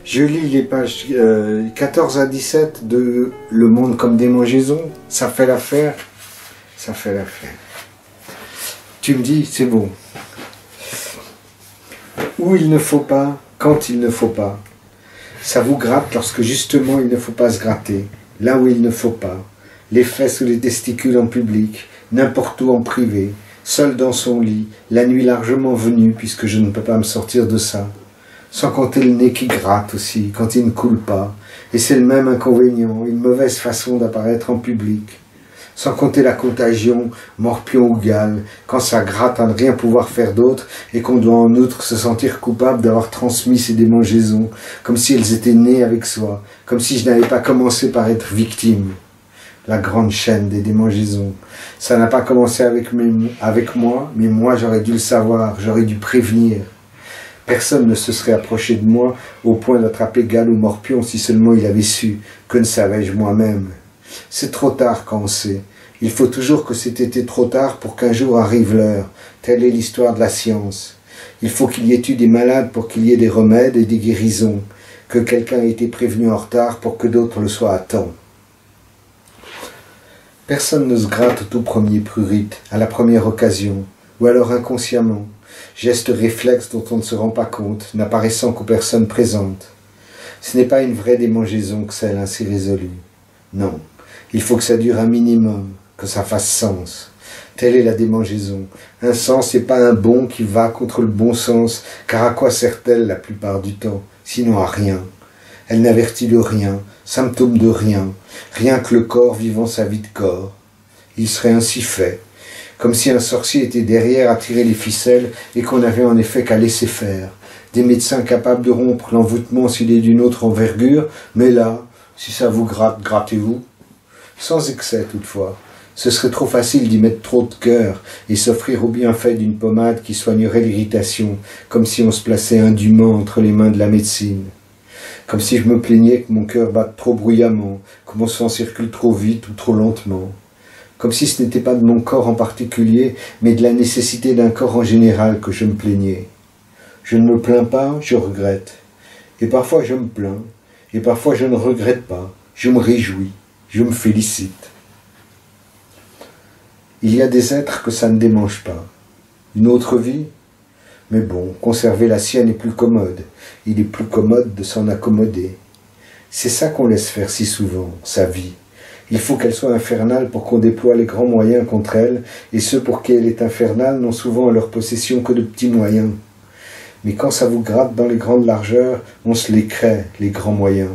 Je lis les pages 14 à 17 de Le Monde comme démangeaison. Ça fait l'affaire. Ça fait l'affaire. Tu me dis, c'est bon. Où il ne faut pas, quand il ne faut pas. Ça vous gratte lorsque justement il ne faut pas se gratter. Là où il ne faut pas. Les fesses ou les testicules en public. N'importe où en privé. Seul dans son lit. La nuit largement venue puisque je ne peux pas me sortir de ça. Sans compter le nez qui gratte aussi, quand il ne coule pas. Et c'est le même inconvénient, une mauvaise façon d'apparaître en public. Sans compter la contagion, morpion ou gale, quand ça gratte à ne rien pouvoir faire d'autre, et qu'on doit en outre se sentir coupable d'avoir transmis ces démangeaisons, comme si elles étaient nées avec soi, comme si je n'avais pas commencé par être victime. La grande chaîne des démangeaisons. Ça n'a pas commencé avec moi, mais moi j'aurais dû le savoir, j'aurais dû prévenir. Personne ne se serait approché de moi au point d'attraper Gale ou Morpion si seulement il avait su. Que ne savais-je moi-même? C'est trop tard quand on sait. Il faut toujours que c'était été trop tard pour qu'un jour arrive l'heure. Telle est l'histoire de la science. Il faut qu'il y ait eu des malades pour qu'il y ait des remèdes et des guérisons. Que quelqu'un ait été prévenu en retard pour que d'autres le soient à temps. Personne ne se gratte au tout premier prurite, à la première occasion, ou alors inconsciemment. Geste réflexe dont on ne se rend pas compte, n'apparaissant qu'aux personnes présentes. Ce n'est pas une vraie démangeaison que celle ainsi résolue. Non, il faut que ça dure un minimum, que ça fasse sens. Telle est la démangeaison. Un sens et pas un bon qui va contre le bon sens, car à quoi sert-elle la plupart du temps, sinon à rien. Elle n'avertit de rien, symptôme de rien, rien que le corps vivant sa vie de corps. Il serait ainsi fait. Comme si un sorcier était derrière à tirer les ficelles et qu'on n'avait en effet qu'à laisser faire. Des médecins capables de rompre l'envoûtement s'il est d'une autre envergure, mais là, si ça vous gratte, grattez-vous. Sans excès toutefois. Ce serait trop facile d'y mettre trop de cœur et s'offrir au bienfait d'une pommade qui soignerait l'irritation, comme si on se plaçait indûment entre les mains de la médecine. Comme si je me plaignais que mon cœur batte trop bruyamment, que mon sang circule trop vite ou trop lentement. Comme si ce n'était pas de mon corps en particulier, mais de la nécessité d'un corps en général que je me plaignais. Je ne me plains pas, je regrette. Et parfois je me plains, et parfois je ne regrette pas, je me réjouis, je me félicite. Il y a des êtres que ça ne démange pas. Une autre vie? Mais bon, conserver la sienne est plus commode. Il est plus commode de s'en accommoder. C'est ça qu'on laisse faire si souvent, sa vie. Il faut qu'elle soit infernale pour qu'on déploie les grands moyens contre elle, et ceux pour qui elle est infernale n'ont souvent à leur possession que de petits moyens. Mais quand ça vous gratte dans les grandes largeurs, on se les crée, les grands moyens.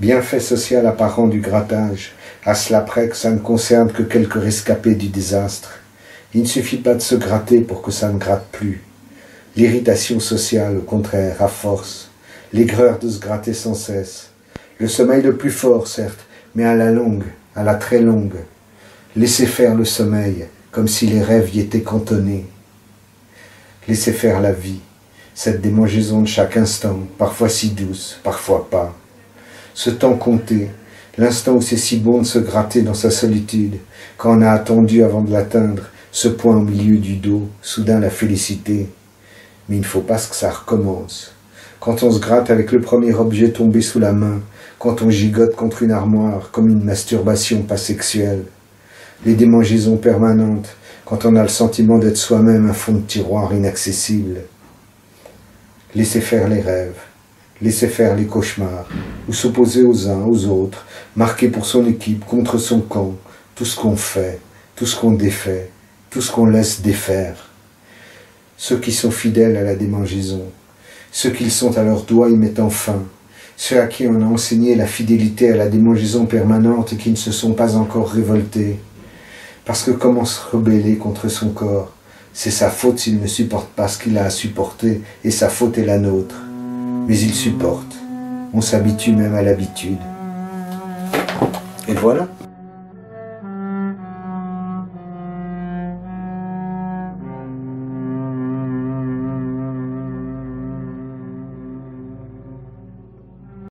Bienfait social apparent du grattage, à cela près que ça ne concerne que quelques rescapés du désastre. Il ne suffit pas de se gratter pour que ça ne gratte plus. L'irritation sociale, au contraire, à force. L'aigreur de se gratter sans cesse. Le sommeil le plus fort, certes, mais à la longue, à la très longue. Laissez faire le sommeil, comme si les rêves y étaient cantonnés. Laissez faire la vie, cette démangeaison de chaque instant, parfois si douce, parfois pas. Ce temps compté, l'instant où c'est si bon de se gratter dans sa solitude, quand on a attendu avant de l'atteindre, ce point au milieu du dos, soudain la félicité. Mais il ne faut pas que ça recommence. Quand on se gratte avec le premier objet tombé sous la main, quand on gigote contre une armoire comme une masturbation pas sexuelle. Les démangeaisons permanentes, quand on a le sentiment d'être soi-même un fond de tiroir inaccessible. Laissez faire les rêves, laissez faire les cauchemars, ou s'opposer aux uns, aux autres, marquer pour son équipe, contre son camp, tout ce qu'on fait, tout ce qu'on défait, tout ce qu'on laisse défaire. Ceux qui sont fidèles à la démangeaison, ceux qui le sont à leurs doigts y mettant fin, ceux à qui on a enseigné la fidélité à la démangeaison permanente et qui ne se sont pas encore révoltés. Parce que comment se rebeller contre son corps? C'est sa faute s'il ne supporte pas ce qu'il a à supporter, et sa faute est la nôtre. Mais il supporte. On s'habitue même à l'habitude. Et voilà.